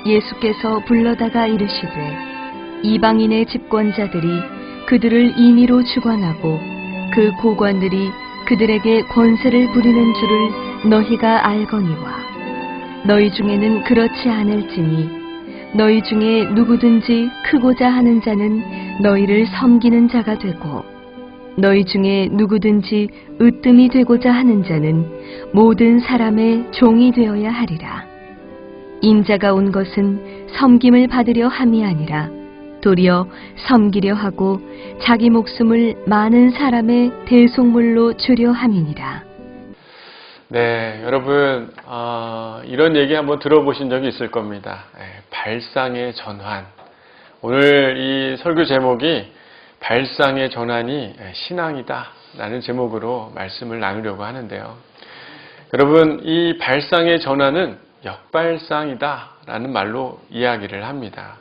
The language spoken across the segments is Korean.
예수께서 불러다가 이르시되 이방인의 집권자들이 그들을 임의로 주관하고 그 고관들이 그들에게 권세를 부리는 줄을 너희가 알거니와 너희 중에는 그렇지 않을지니 너희 중에 누구든지 크고자 하는 자는 너희를 섬기는 자가 되고 너희 중에 누구든지 으뜸이 되고자 하는 자는 모든 사람의 종이 되어야 하리라. 인자가 온 것은 섬김을 받으려 함이 아니라 도리어 섬기려 하고 자기 목숨을 많은 사람의 대속물로 주려 함이니라. 네, 여러분 이런 얘기 한번 들어보신 적이 있을 겁니다. 발상의 전환. 오늘 이 설교 제목이 발상의 전환이 신앙이다 라는 제목으로 말씀을 나누려고 하는데요. 여러분, 이 발상의 전환은 역발상이다 라는 말로 이야기를 합니다.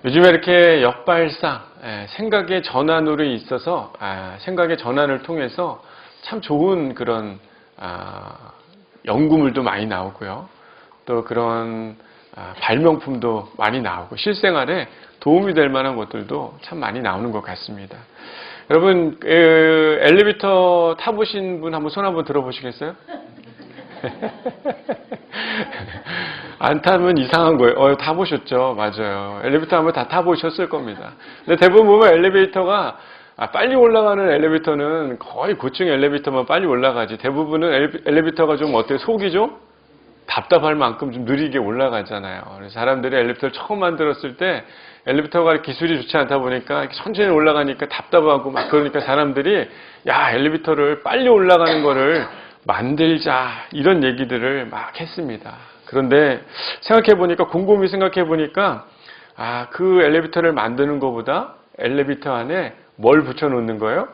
요즘에 이렇게 역발상, 생각의 전환으로 있어서 생각의 전환을 통해서 참 좋은 그런 연구물도 많이 나오고요. 또 그런 발명품도 많이 나오고 실생활에 도움이 될 만한 것들도 참 많이 나오는 것 같습니다. 여러분, 엘리베이터 타보신 분 한번 손 한번 들어보시겠어요? 안 타면 이상한 거예요. 타보셨죠? 맞아요. 엘리베이터 한번 다 타보셨을 겁니다. 근데 대부분 보면 엘리베이터가 빨리 올라가는 엘리베이터는 거의 고층 엘리베이터만 빨리 올라가지. 대부분은 엘리베이터가 좀 어때요? 속이 좀 답답할 만큼 좀 느리게 올라가잖아요. 그래서 사람들이 엘리베이터를 처음 만들었을 때 엘리베이터가 기술이 좋지 않다 보니까 천천히 올라가니까 답답하고 막 그러니까 사람들이 야, 엘리베이터를 빨리 올라가는 거를 만들자 이런 얘기들을 막 했습니다. 그런데 생각해보니까 곰곰이 생각해보니까 그 엘리베이터를 만드는 것보다 엘리베이터 안에 뭘 붙여놓는 거예요?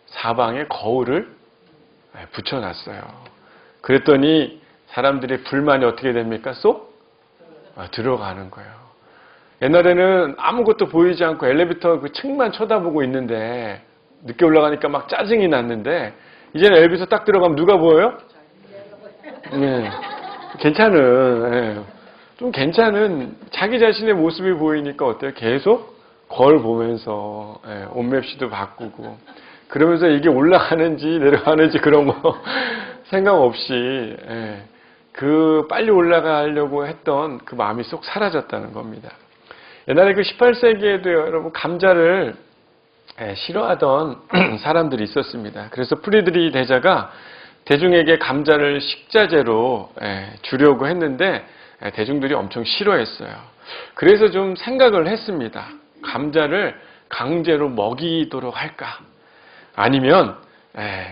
사방에 거울을 붙여놨어요. 그랬더니 사람들의 불만이 어떻게 됩니까? 쏙 들어가는 거예요. 옛날에는 아무것도 보이지 않고 엘리베이터 그 층만 쳐다보고 있는데 늦게 올라가니까 막 짜증이 났는데 이제는 엘리베이터 딱 들어가면 누가 보여요? 네. 좀 괜찮은 자기 자신의 모습이 보이니까 어때요? 계속 거울 보면서 옷맵시도 바꾸고 그러면서 이게 올라가는지 내려가는지 그런 거 생각 없이 그 빨리 올라가려고 했던 그 마음이 쏙 사라졌다는 겁니다. 옛날에 그 18세기에도 여러분 감자를 싫어하던 사람들이 있었습니다. 그래서 프리드리 대자가 대중에게 감자를 식자재로 주려고 했는데 대중들이 엄청 싫어했어요. 그래서 좀 생각을 했습니다. 감자를 강제로 먹이도록 할까? 아니면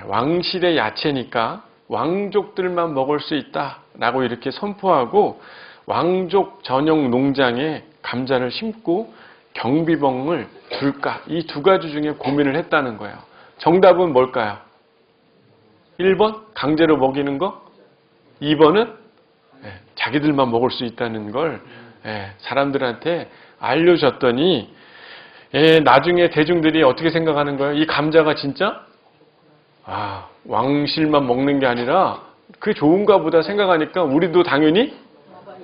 왕실의 야채니까 왕족들만 먹을 수 있다라고 이렇게 선포하고 왕족 전용 농장에 감자를 심고 경비봉을 둘까? 이 두 가지 중에 고민을 했다는 거예요. 정답은 뭘까요? 1번 강제로 먹이는 거, 2번은 자기들만 먹을 수 있다는 걸 사람들한테 알려줬더니 나중에 대중들이 어떻게 생각하는 거예요? 이 감자가 진짜 왕실만 먹는 게 아니라 그게 좋은가 보다 생각하니까 우리도 당연히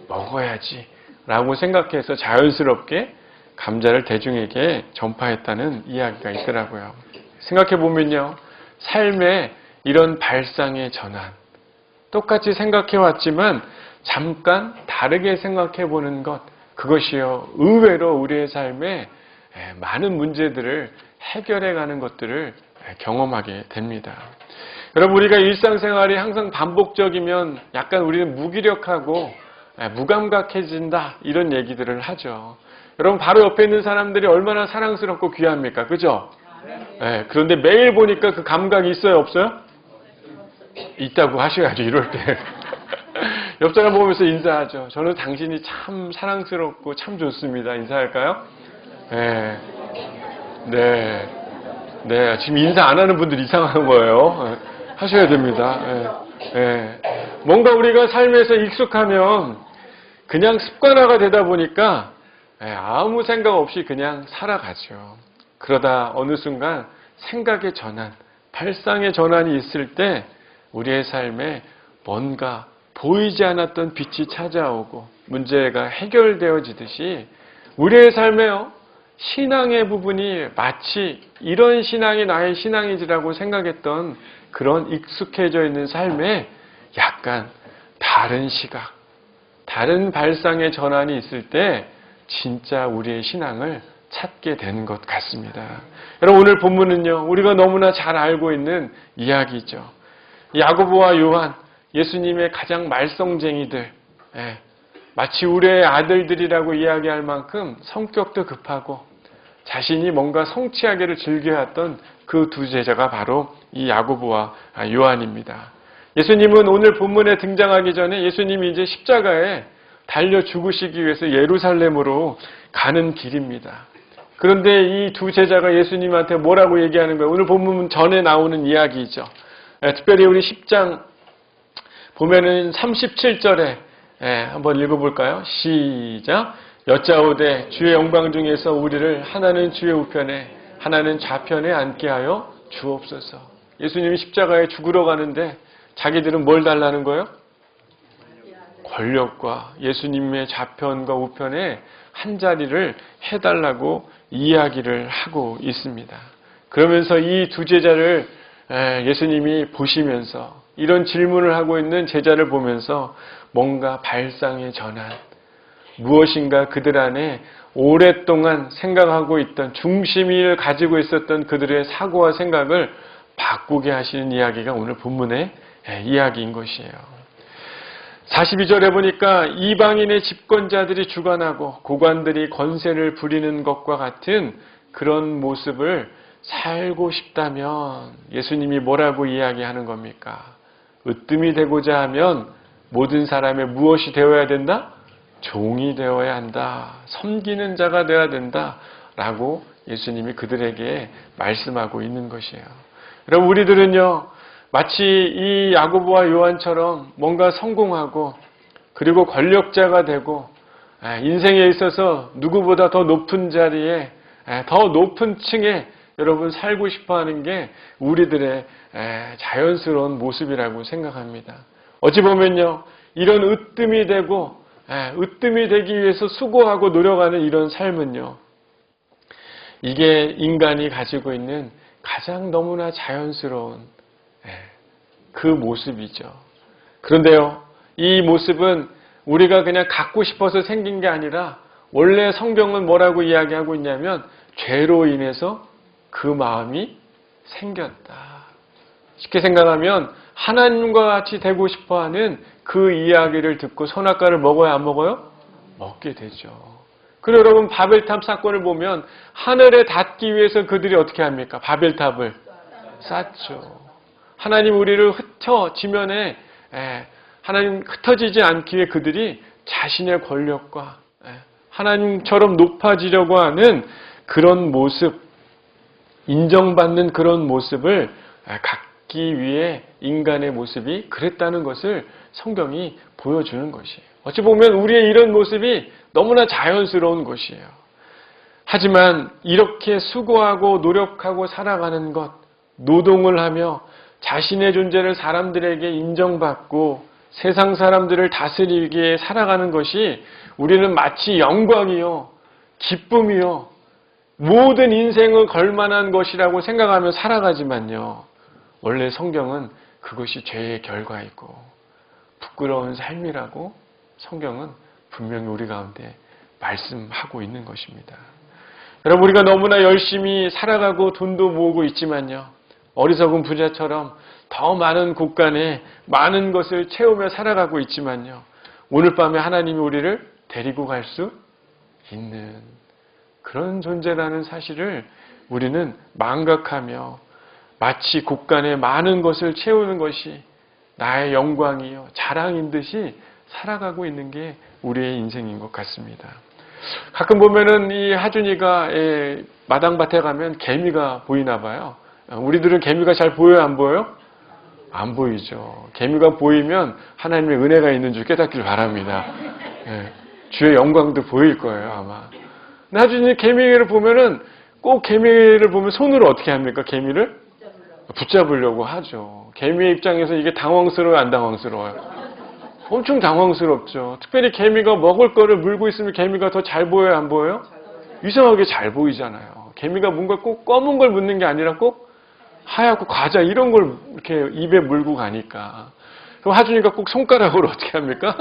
먹어야지 라고 생각해서 자연스럽게 감자를 대중에게 전파했다는 이야기가 있더라고요. 생각해보면요. 삶에 이런 발상의 전환, 똑같이 생각해왔지만 잠깐 다르게 생각해보는 것, 그것이요. 의외로 우리의 삶에 많은 문제들을 해결해가는 것들을 경험하게 됩니다. 여러분, 우리가 일상생활이 항상 반복적이면 약간 우리는 무기력하고 무감각해진다 이런 얘기들을 하죠. 여러분, 바로 옆에 있는 사람들이 얼마나 사랑스럽고 귀합니까? 그죠? 그런데 매일 보니까 그 감각이 있어요? 없어요? 있다고 하셔야죠. 이럴 때. 옆 사람 보면서 인사하죠. 저는 당신이 참 사랑스럽고 참 좋습니다. 인사할까요? 네. 지금 인사 안 하는 분들 이상한 거예요. 하셔야 됩니다. 뭔가 우리가 삶에서 익숙하면 그냥 습관화가 되다 보니까 아무 생각 없이 그냥 살아가죠. 그러다 어느 순간 생각의 전환, 발상의 전환이 있을 때 우리의 삶에 뭔가 보이지 않았던 빛이 찾아오고 문제가 해결되어지듯이 우리의 삶에요, 신앙의 부분이 마치 이런 신앙이 나의 신앙이지라고 생각했던 그런 익숙해져 있는 삶에 약간 다른 시각, 다른 발상의 전환이 있을 때 진짜 우리의 신앙을 찾게 되는 것 같습니다. 여러분, 오늘 본문은요, 우리가 너무나 잘 알고 있는 이야기죠. 야고보와 요한, 예수님의 가장 말썽쟁이들, 마치 우리의 아들들이라고 이야기할 만큼 성격도 급하고 자신이 뭔가 성취하기를 즐겨했던 그 두 제자가 바로 이 야고보와 요한입니다. 예수님은 오늘 본문에 등장하기 전에 예수님이 이제 십자가에 달려 죽으시기 위해서 예루살렘으로 가는 길입니다. 그런데 이 두 제자가 예수님한테 뭐라고 얘기하는 거예요? 오늘 본문 전에 나오는 이야기죠. 특별히 우리 10장 보면은 37절에 한번 읽어볼까요? 시작. 여짜오되 주의 영광 중에서 우리를 하나는 주의 우편에 하나는 좌편에 앉게 하여 주옵소서. 예수님이 십자가에 죽으러 가는데 자기들은 뭘 달라는 거예요? 권력과 예수님의 좌편과 우편에 한 자리를 해달라고 이야기를 하고 있습니다. 그러면서 이 두 제자를 예수님이 보시면서 이런 질문을 하고 있는 제자를 보면서 뭔가 발상의 전환, 무엇인가 그들 안에 오랫동안 생각하고 있던 중심을 가지고 있었던 그들의 사고와 생각을 바꾸게 하시는 이야기가 오늘 본문의 이야기인 것이에요. 42절에 보니까 이방인의 집권자들이 주관하고 고관들이 권세를 부리는 것과 같은 그런 모습을 살고 싶다면 예수님이 뭐라고 이야기하는 겁니까? 으뜸이 되고자 하면 모든 사람의 무엇이 되어야 된다? 종이 되어야 한다. 섬기는 자가 되어야 된다. 라고 예수님이 그들에게 말씀하고 있는 것이에요. 여러분, 우리들은요, 마치 이 야고보와 요한처럼 뭔가 성공하고 그리고 권력자가 되고 인생에 있어서 누구보다 더 높은 자리에 더 높은 층에 여러분 살고 싶어하는 게 우리들의 자연스러운 모습이라고 생각합니다. 어찌 보면요, 이런 으뜸이 되고 으뜸이 되기 위해서 수고하고 노력하는 이런 삶은요, 이게 인간이 가지고 있는 가장 너무나 자연스러운 그 모습이죠. 그런데요, 이 모습은 우리가 그냥 갖고 싶어서 생긴 게 아니라 원래 성경은 뭐라고 이야기하고 있냐면 죄로 인해서 그 마음이 생겼다. 쉽게 생각하면 하나님과 같이 되고 싶어하는 그 이야기를 듣고 선악과를 먹어야 안 먹어요? 먹게 되죠. 그리고 여러분, 바벨탑 사건을 보면 하늘에 닿기 위해서 그들이 어떻게 합니까? 바벨탑을 쌓죠. 하나님 우리를 지면에 하나님 흩어지지 않기 위해 그들이 자신의 권력과 하나님처럼 높아지려고 하는 그런 모습, 인정받는 그런 모습을 갖기 위해 인간의 모습이 그랬다는 것을 성경이 보여주는 것이에요. 어찌 보면 우리의 이런 모습이 너무나 자연스러운 것이에요. 하지만 이렇게 수고하고 노력하고 살아가는 것, 노동을 하며 자신의 존재를 사람들에게 인정받고 세상 사람들을 다스리기에 살아가는 것이 우리는 마치 영광이요, 기쁨이요, 모든 인생을 걸만한 것이라고 생각하며 살아가지만요, 원래 성경은 그것이 죄의 결과이고 부끄러운 삶이라고 성경은 분명히 우리 가운데 말씀하고 있는 것입니다. 여러분, 우리가 너무나 열심히 살아가고 돈도 모으고 있지만요, 어리석은 부자처럼 더 많은 곳간에 많은 것을 채우며 살아가고 있지만요, 오늘 밤에 하나님이 우리를 데리고 갈 수 있는 그런 존재라는 사실을 우리는 망각하며 마치 곳간에 많은 것을 채우는 것이 나의 영광이요, 자랑인 듯이 살아가고 있는 게 우리의 인생인 것 같습니다. 가끔 보면은 이 하준이가 마당밭에 가면 개미가 보이나 봐요. 우리들은 개미가 잘 보여요, 안 보여요? 안 보이죠. 개미가 보이면 하나님의 은혜가 있는 줄 깨닫길 바랍니다. 주의 영광도 보일 거예요, 아마. 하준이 개미를 보면은 꼭 개미를 보면 손으로 어떻게 합니까? 개미를 붙잡으려고 하죠. 개미의 입장에서 이게 당황스러워요, 안 당황스러워요? 엄청 당황스럽죠. 특별히 개미가 먹을 거를 물고 있으면 개미가 더 잘 보여요, 안 보여요? 이상하게 잘 보이잖아요. 개미가 뭔가 꼭 검은 걸 묻는 게 아니라 꼭 하얗고 과자 이런 걸 이렇게 입에 물고 가니까. 그럼 하준이가 꼭 손가락으로 어떻게 합니까?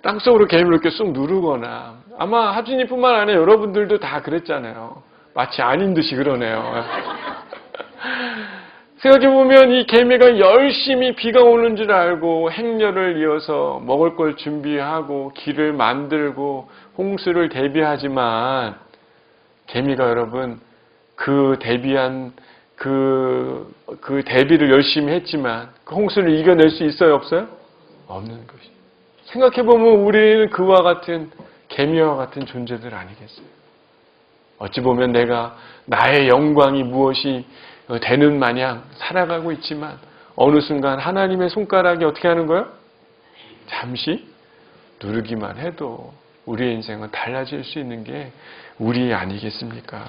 땅속으로 개미를 이렇게 쑥 누르거나. 아마 하준이뿐만 아니라 여러분들도 다 그랬잖아요. 마치 아닌 듯이 그러네요. 생각해보면 이 개미가 열심히 비가 오는 줄 알고 행렬을 이어서 먹을 걸 준비하고 길을 만들고 홍수를 대비하지만 개미가 여러분 그 대비한 그 대비를 열심히 했지만 그 홍수를 이겨낼 수 있어요, 없어요? 없는 것이. 생각해보면 우리는 그와 같은 개미와 같은 존재들 아니겠어요? 어찌 보면 내가 나의 영광이 무엇이 되는 마냥 살아가고 있지만 어느 순간 하나님의 손가락이 어떻게 하는 거예요? 잠시 누르기만 해도 우리의 인생은 달라질 수 있는 게 우리 아니겠습니까?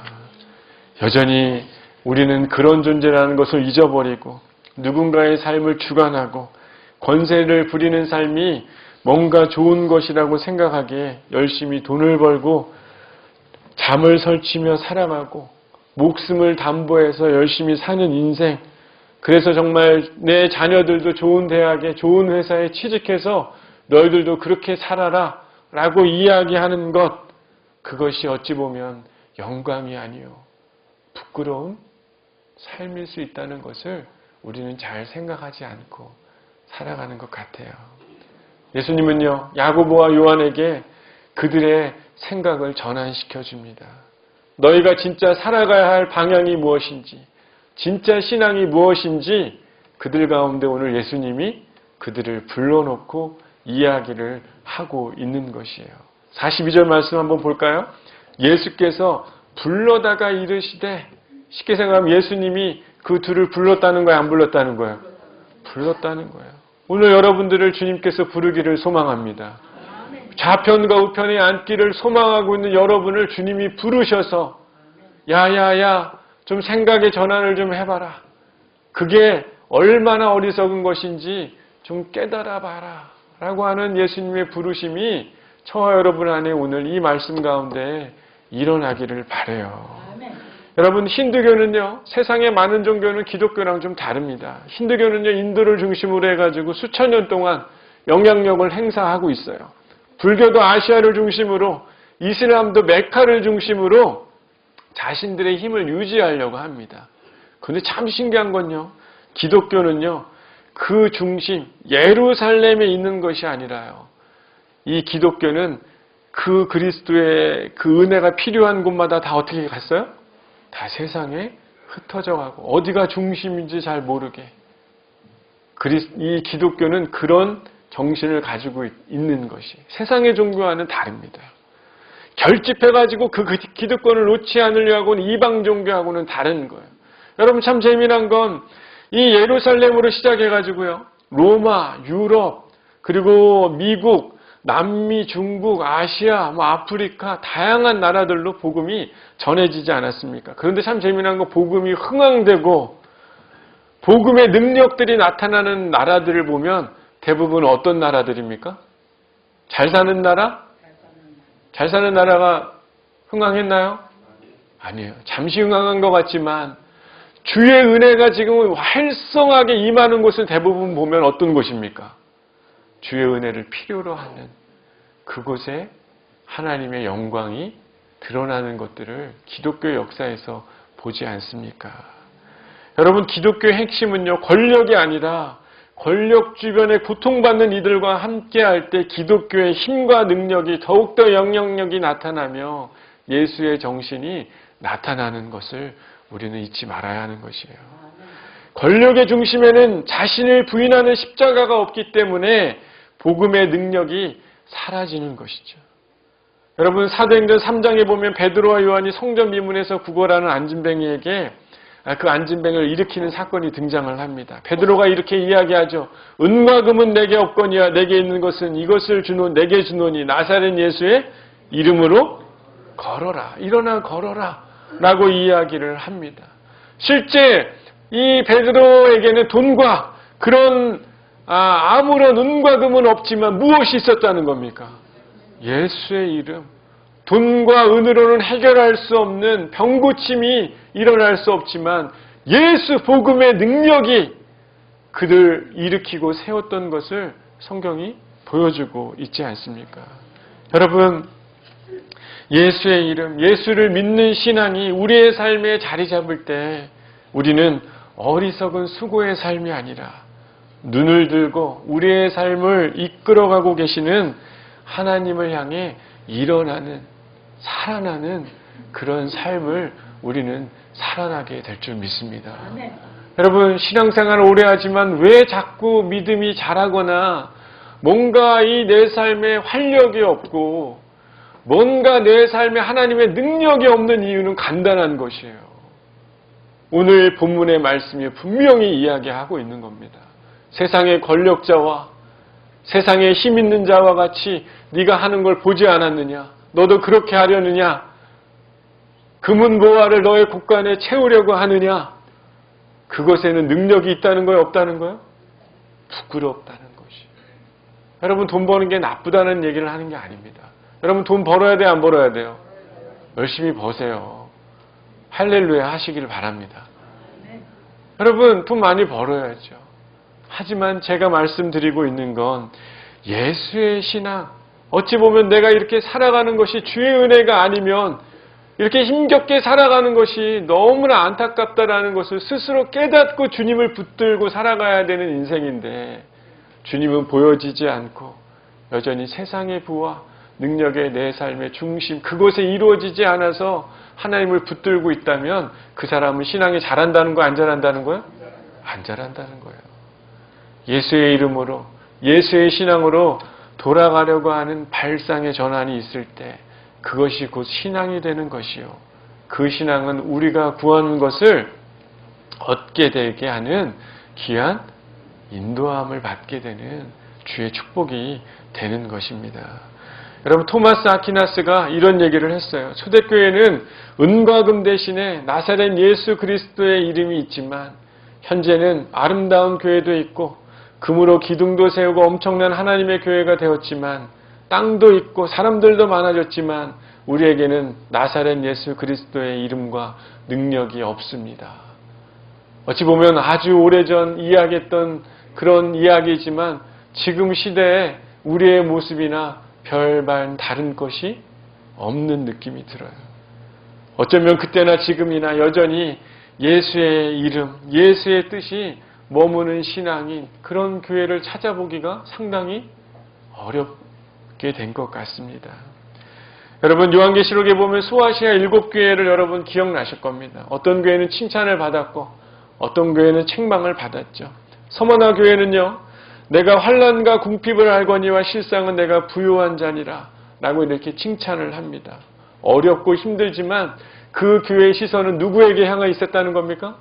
여전히 우리는 그런 존재라는 것을 잊어버리고 누군가의 삶을 주관하고 권세를 부리는 삶이 뭔가 좋은 것이라고 생각하기에 열심히 돈을 벌고 잠을 설치며 살아가고 목숨을 담보해서 열심히 사는 인생, 그래서 정말 내 자녀들도 좋은 대학에 좋은 회사에 취직해서 너희들도 그렇게 살아라 라고 이야기하는 것, 그것이 어찌 보면 영광이 아니요 부끄러운 삶일 수 있다는 것을 우리는 잘 생각하지 않고 살아가는 것 같아요. 예수님은요, 야고보와 요한에게 그들의 생각을 전환시켜 줍니다. 너희가 진짜 살아가야 할 방향이 무엇인지, 진짜 신앙이 무엇인지 그들 가운데 오늘 예수님이 그들을 불러놓고 이야기를 하고 있는 것이에요. 42절 말씀 한번 볼까요? 예수께서 불러다가 이르시되, 쉽게 생각하면 예수님이 그 둘을 불렀다는 거예요, 안 불렀다는 거예요? 불렀다는 거예요. 오늘 여러분들을 주님께서 부르기를 소망합니다. 좌편과 우편에 앉기를 소망하고 있는 여러분을 주님이 부르셔서 야야야 좀 생각의 전환을 좀 해봐라. 그게 얼마나 어리석은 것인지 좀 깨달아 봐라 라고 하는 예수님의 부르심이 저와 여러분 안에 오늘 이 말씀 가운데 일어나기를 바라요. 여러분, 힌두교는요, 세상의 많은 종교는 기독교랑 좀 다릅니다. 힌두교는요, 인도를 중심으로 해가지고 수천 년 동안 영향력을 행사하고 있어요. 불교도 아시아를 중심으로, 이슬람도 메카를 중심으로 자신들의 힘을 유지하려고 합니다. 그런데 참 신기한 건요, 기독교는요, 그 중심, 예루살렘에 있는 것이 아니라요, 이 기독교는 그 그리스도의 그 은혜가 필요한 곳마다 다 어떻게 갔어요? 다 세상에 흩어져 가고 어디가 중심인지 잘 모르게. 이 기독교는 그런 정신을 가지고 있는 것이 세상의 종교와는 다릅니다. 결집해가지고 그 기득권을 놓지 않으려고는 이방 종교하고는 다른 거예요. 여러분 참 재미난 건 이 예루살렘으로 시작해가지고요, 로마, 유럽, 그리고 미국, 남미, 중국, 아시아, 아프리카 다양한 나라들로 복음이 전해지지 않았습니까? 그런데 참 재미난 건 복음이 흥황되고 복음의 능력들이 나타나는 나라들을 보면 대부분 어떤 나라들입니까? 잘 사는 나라? 잘 사는 나라가 흥황했나요? 아니에요. 잠시 흥황한 것 같지만 주의 은혜가 지금 활성하게 임하는 곳을 대부분 보면 어떤 곳입니까? 주의 은혜를 필요로 하는 그곳에 하나님의 영광이 드러나는 것들을 기독교 역사에서 보지 않습니까? 여러분, 기독교의 핵심은요, 권력이 아니라 권력 주변에 고통받는 이들과 함께할 때 기독교의 힘과 능력이 더욱더 영향력이 나타나며 예수의 정신이 나타나는 것을 우리는 잊지 말아야 하는 것이에요. 권력의 중심에는 자신을 부인하는 십자가가 없기 때문에 복음의 능력이 사라지는 것이죠. 여러분, 사도행전 3장에 보면 베드로와 요한이 성전 미문에서 구걸하는 안진뱅이에게 그 안진뱅이를 일으키는 사건이 등장을 합니다. 베드로가 이렇게 이야기하죠. 은과 금은 내게 없거니와 내게 있는 것은 이것을 내게 주노니 나사렛 예수의 이름으로 걸어라. 일어나 걸어라. 라고 이야기를 합니다. 실제 이 베드로에게는 돈과 그런 아무런 은과 금은 없지만 무엇이 있었다는 겁니까? 예수의 이름. 돈과 은으로는 해결할 수 없는 병고침이 일어날 수 없지만 예수 복음의 능력이 그들 일으키고 세웠던 것을 성경이 보여주고 있지 않습니까? 여러분, 예수의 이름, 예수를 믿는 신앙이 우리의 삶에 자리 잡을 때 우리는 어리석은 수고의 삶이 아니라 눈을 들고 우리의 삶을 이끌어가고 계시는 하나님을 향해 일어나는, 살아나는 그런 삶을 우리는 살아나게 될 줄 믿습니다. 여러분, 신앙생활을 오래 하지만 왜 자꾸 믿음이 자라거나 뭔가 이 내 삶에 활력이 없고 뭔가 내 삶에 하나님의 능력이 없는 이유는 간단한 것이에요. 오늘 본문의 말씀이 분명히 이야기하고 있는 겁니다. 세상의 권력자와 세상에 힘 있는 자와 같이 네가 하는 걸 보지 않았느냐? 너도 그렇게 하려느냐? 금은보화를 너의 곳간에 채우려고 하느냐? 그것에는 능력이 있다는 거예요? 없다는 거예요? 부끄럽다는 것이. 여러분, 돈 버는 게 나쁘다는 얘기를 하는 게 아닙니다. 여러분, 돈 벌어야 돼요? 안 벌어야 돼요? 열심히 버세요. 할렐루야 하시길 바랍니다. 여러분, 돈 많이 벌어야죠. 하지만 제가 말씀드리고 있는 건 예수의 신앙, 어찌 보면 내가 이렇게 살아가는 것이 주의 은혜가 아니면 이렇게 힘겹게 살아가는 것이 너무나 안타깝다라는 것을 스스로 깨닫고 주님을 붙들고 살아가야 되는 인생인데 주님은 보여지지 않고 여전히 세상의 부와 능력의 내 삶의 중심, 그곳에 이루어지지 않아서 하나님을 붙들고 있다면 그 사람은 신앙이 잘한다는 거, 안 잘한다는 거예요? 안 잘한다는 거예요. 예수의 이름으로, 예수의 신앙으로 돌아가려고 하는 발상의 전환이 있을 때 그것이 곧 신앙이 되는 것이요. 그 신앙은 우리가 구하는 것을 얻게 되게 하는 귀한 인도함을 받게 되는 주의 축복이 되는 것입니다. 여러분, 토마스 아퀴나스가 이런 얘기를 했어요. 초대교회는 은과 금 대신에 나사렛 예수 그리스도의 이름이 있지만 현재는 아름다운 교회도 있고 금으로 기둥도 세우고 엄청난 하나님의 교회가 되었지만 땅도 있고 사람들도 많아졌지만 우리에게는 나사렛 예수 그리스도의 이름과 능력이 없습니다. 어찌 보면 아주 오래전 이야기했던 그런 이야기이지만 지금 시대에 우리의 모습이나 별반 다른 것이 없는 느낌이 들어요. 어쩌면 그때나 지금이나 여전히 예수의 이름, 예수의 뜻이 머무는 신앙인 그런 교회를 찾아보기가 상당히 어렵게 된 것 같습니다. 여러분, 요한계시록에 보면 소아시아 7교회를 여러분 기억나실 겁니다. 어떤 교회는 칭찬을 받았고 어떤 교회는 책망을 받았죠. 서머나 교회는요, 내가 환난과 궁핍을 알거니와 실상은 내가 부요한 자니라 라고 이렇게 칭찬을 합니다. 어렵고 힘들지만 그 교회의 시선은 누구에게 향해 있었다는 겁니까?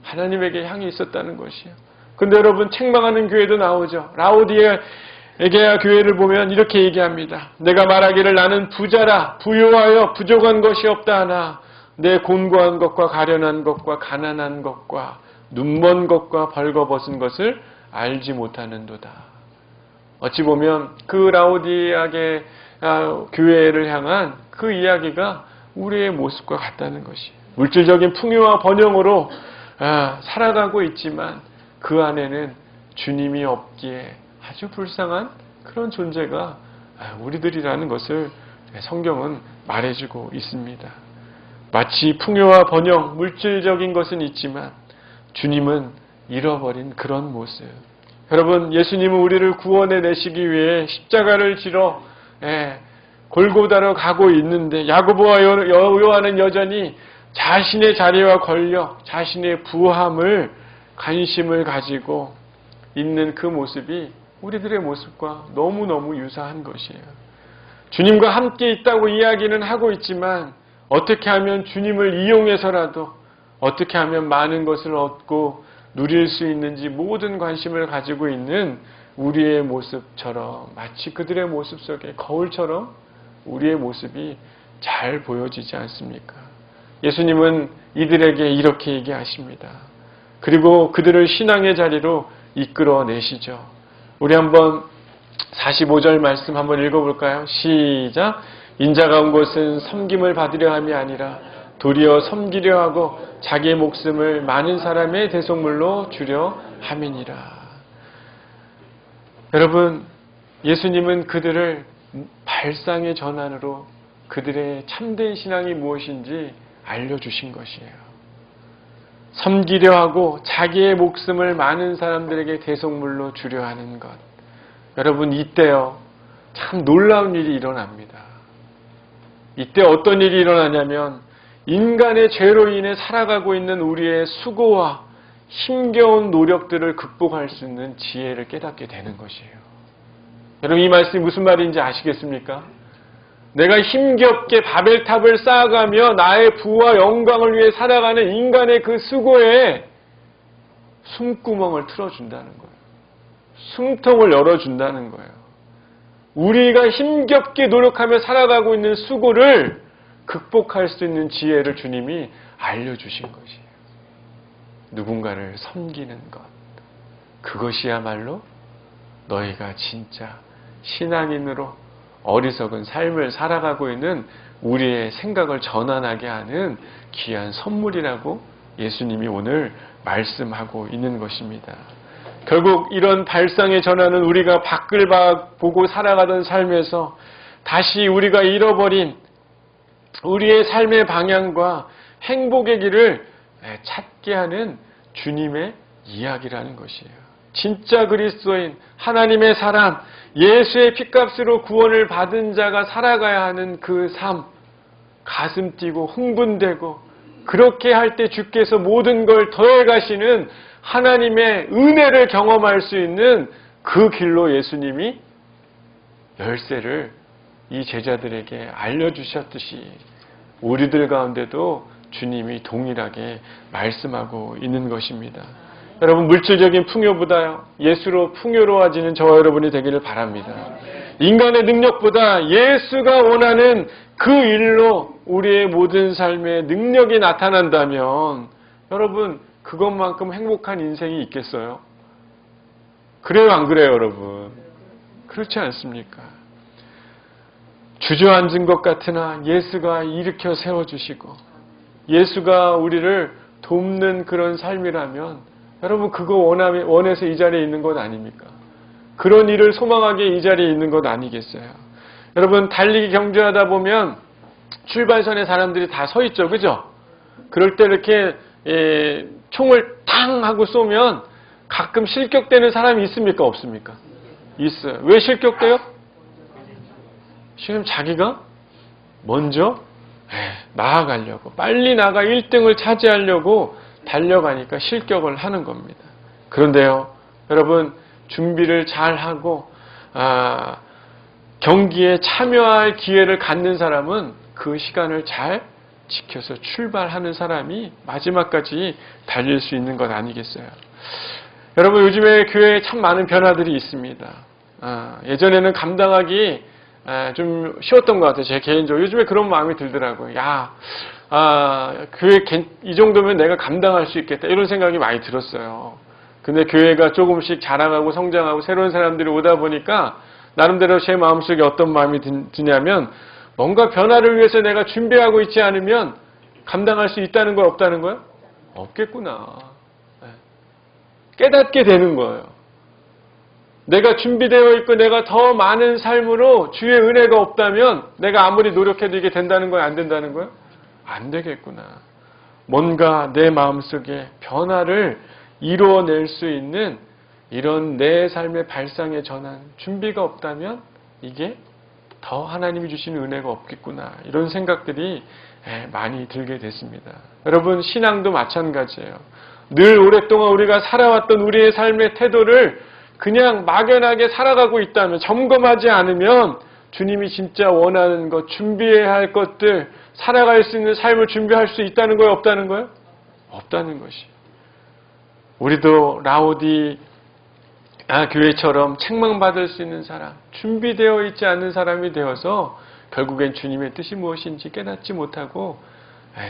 하나님에게 향해 있었다는 것이요. 근데 여러분, 책망하는 교회도 나오죠. 라오디게아 교회를 보면 이렇게 얘기합니다. 내가 말하기를 나는 부자라 부요하여 부족한 것이 없다 하나 내 곤고한 것과 가련한 것과 가난한 것과 눈먼 것과 벌거벗은 것을 알지 못하는도다. 어찌 보면 그 라오디게아 교회를 향한 그 이야기가 우리의 모습과 같다는 것이, 물질적인 풍요와 번영으로 살아가고 있지만 그 안에는 주님이 없기에 아주 불쌍한 그런 존재가 우리들이라는 것을 성경은 말해주고 있습니다. 마치 풍요와 번영, 물질적인 것은 있지만 주님은 잃어버린 그런 모습. 여러분, 예수님은 우리를 구원해 내시기 위해 십자가를 지러 골고다로 가고 있는데 야고보와 요한은 여전히 자신의 자리와 권력, 자신의 부함을 관심을 가지고 있는 그 모습이 우리들의 모습과 너무너무 유사한 것이에요. 주님과 함께 있다고 이야기는 하고 있지만 어떻게 하면 주님을 이용해서라도 어떻게 하면 많은 것을 얻고 누릴 수 있는지 모든 관심을 가지고 있는 우리의 모습처럼, 마치 그들의 모습 속에 거울처럼 우리의 모습이 잘 보여지지 않습니까? 예수님은 이들에게 이렇게 얘기하십니다. 그리고 그들을 신앙의 자리로 이끌어내시죠. 우리 한번 45절 말씀 한번 읽어볼까요? 시작. 인자가 온 것은 섬김을 받으려 함이 아니라 도리어 섬기려 하고 자기의 목숨을 많은 사람의 대속물로 주려 함이니라. 여러분, 예수님은 그들을 발상의 전환으로 그들의 참된 신앙이 무엇인지 알려주신 것이에요. 섬기려 하고 자기의 목숨을 많은 사람들에게 대속물로 주려 하는 것. 여러분, 이때요, 참 놀라운 일이 일어납니다. 이때 어떤 일이 일어나냐면 인간의 죄로 인해 살아가고 있는 우리의 수고와 힘겨운 노력들을 극복할 수 있는 지혜를 깨닫게 되는 것이에요. 여러분, 이 말씀이 무슨 말인지 아시겠습니까? 내가 힘겹게 바벨탑을 쌓아가며 나의 부와 영광을 위해 살아가는 인간의 그 수고에 숨구멍을 틀어준다는 거예요. 숨통을 열어준다는 거예요. 우리가 힘겹게 노력하며 살아가고 있는 수고를 극복할 수 있는 지혜를 주님이 알려주신 것이에요. 누군가를 섬기는 것. 그것이야말로 너희가 진짜 신앙인으로 어리석은 삶을 살아가고 있는 우리의 생각을 전환하게 하는 귀한 선물이라고 예수님이 오늘 말씀하고 있는 것입니다. 결국 이런 발상의 전환은 우리가 밖을 보고 살아가던 삶에서 다시 우리가 잃어버린 우리의 삶의 방향과 행복의 길을 찾게 하는 주님의 이야기라는 것이에요. 진짜 그리스도인, 하나님의 사람, 예수의 핏값으로 구원을 받은 자가 살아가야 하는 그 삶, 가슴 뛰고 흥분되고 그렇게 할 때 주께서 모든 걸 더해 가시는 하나님의 은혜를 경험할 수 있는 그 길로 예수님이 열쇠를 이 제자들에게 알려주셨듯이 우리들 가운데도 주님이 동일하게 말씀하고 있는 것입니다. 여러분, 물질적인 풍요보다요, 예수로 풍요로워지는 저와 여러분이 되기를 바랍니다. 인간의 능력보다 예수가 원하는 그 일로 우리의 모든 삶의 능력이 나타난다면 여러분, 그것만큼 행복한 인생이 있겠어요? 그래요, 안 그래요, 여러분? 그렇지 않습니까? 주저앉은 것 같으나 예수가 일으켜 세워주시고 예수가 우리를 돕는 그런 삶이라면 여러분, 그거 원해서 이 자리에 있는 것 아닙니까? 그런 일을 소망하게 이 자리에 있는 것 아니겠어요? 여러분, 달리기 경주하다 보면 출발선에 사람들이 다 서 있죠, 그죠? 그럴 때 이렇게 총을 탕 하고 쏘면 가끔 실격되는 사람이 있습니까? 없습니까? 있어요. 왜 실격돼요? 지금 자기가 먼저 나아가려고, 빨리 나가 1등을 차지하려고 달려가니까 실격을 하는 겁니다. 그런데요, 여러분, 준비를 잘 하고 경기에 참여할 기회를 갖는 사람은 그 시간을 잘 지켜서 출발하는 사람이 마지막까지 달릴 수 있는 것 아니겠어요? 여러분, 요즘에 교회에 참 많은 변화들이 있습니다. 예전에는 감당하기 좀 쉬웠던 것 같아요. 제 개인적으로. 요즘에 그런 마음이 들더라고요. 교회 이 정도면 내가 감당할 수 있겠다. 이런 생각이 많이 들었어요. 근데 교회가 조금씩 자라가고 성장하고 새로운 사람들이 오다 보니까 나름대로 제 마음속에 어떤 마음이 드냐면 뭔가 변화를 위해서 내가 준비하고 있지 않으면 감당할 수 있다는 거야, 없다는 거야? 없겠구나. 깨닫게 되는 거예요. 내가 준비되어 있고 내가 더 많은 삶으로 주의 은혜가 없다면 내가 아무리 노력해도 이게 된다는 거야, 안 된다는 거야? 안 되겠구나. 뭔가 내 마음속에 변화를 이루어낼 수 있는 이런 내 삶의 발상의 전환, 준비가 없다면 이게 더 하나님이 주시는 은혜가 없겠구나. 이런 생각들이 많이 들게 됐습니다. 여러분, 신앙도 마찬가지예요. 늘 오랫동안 우리가 살아왔던 우리의 삶의 태도를 그냥 막연하게 살아가고 있다면, 점검하지 않으면 주님이 진짜 원하는 것, 준비해야 할 것들, 살아갈 수 있는 삶을 준비할 수 있다는 거예요, 없다는 거예요? 없다는 것이. 우리도 라오디 교회처럼 책망받을 수 있는 사람, 준비되어 있지 않은 사람이 되어서 결국엔 주님의 뜻이 무엇인지 깨닫지 못하고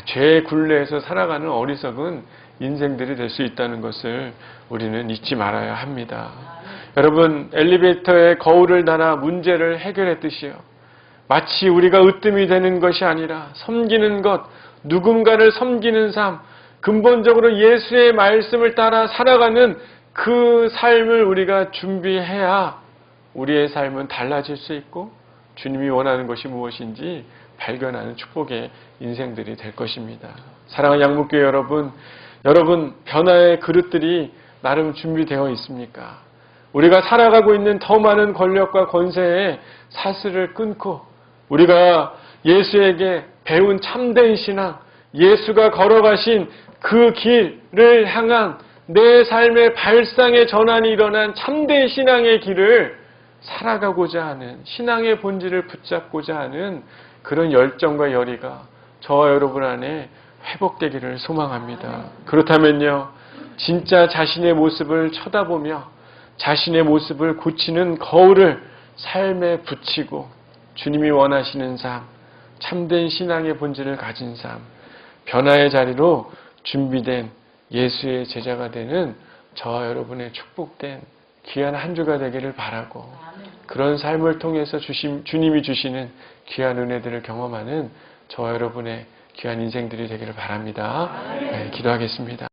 죄의 굴레에서 살아가는 어리석은 인생들이 될 수 있다는 것을 우리는 잊지 말아야 합니다. 여러분, 엘리베이터의 거울을 달아 문제를 해결했듯이요. 마치 우리가 으뜸이 되는 것이 아니라 섬기는 것, 누군가를 섬기는 삶, 근본적으로 예수의 말씀을 따라 살아가는 그 삶을 우리가 준비해야 우리의 삶은 달라질 수 있고 주님이 원하는 것이 무엇인지 발견하는 축복의 인생들이 될 것입니다. 사랑하는 양목교회 여러분, 변화의 그릇들이 나름 준비되어 있습니까? 우리가 살아가고 있는 더 많은 권력과 권세의 사슬을 끊고 우리가 예수에게 배운 참된 신앙, 예수가 걸어가신 그 길을 향한 내 삶의 발상의 전환이 일어난 참된 신앙의 길을 살아가고자 하는, 신앙의 본질을 붙잡고자 하는 그런 열정과 열의가 저와 여러분 안에 회복되기를 소망합니다. 그렇다면요, 진짜 자신의 모습을 쳐다보며 자신의 모습을 고치는 거울을 삶에 붙이고 주님이 원하시는 삶, 참된 신앙의 본질을 가진 삶, 변화의 자리로 준비된 예수의 제자가 되는 저와 여러분의 축복된 귀한 한 주가 되기를 바라고, 그런 삶을 통해서 주님이 주시는 귀한 은혜들을 경험하는 저와 여러분의 귀한 인생들이 되기를 바랍니다. 네, 기도하겠습니다.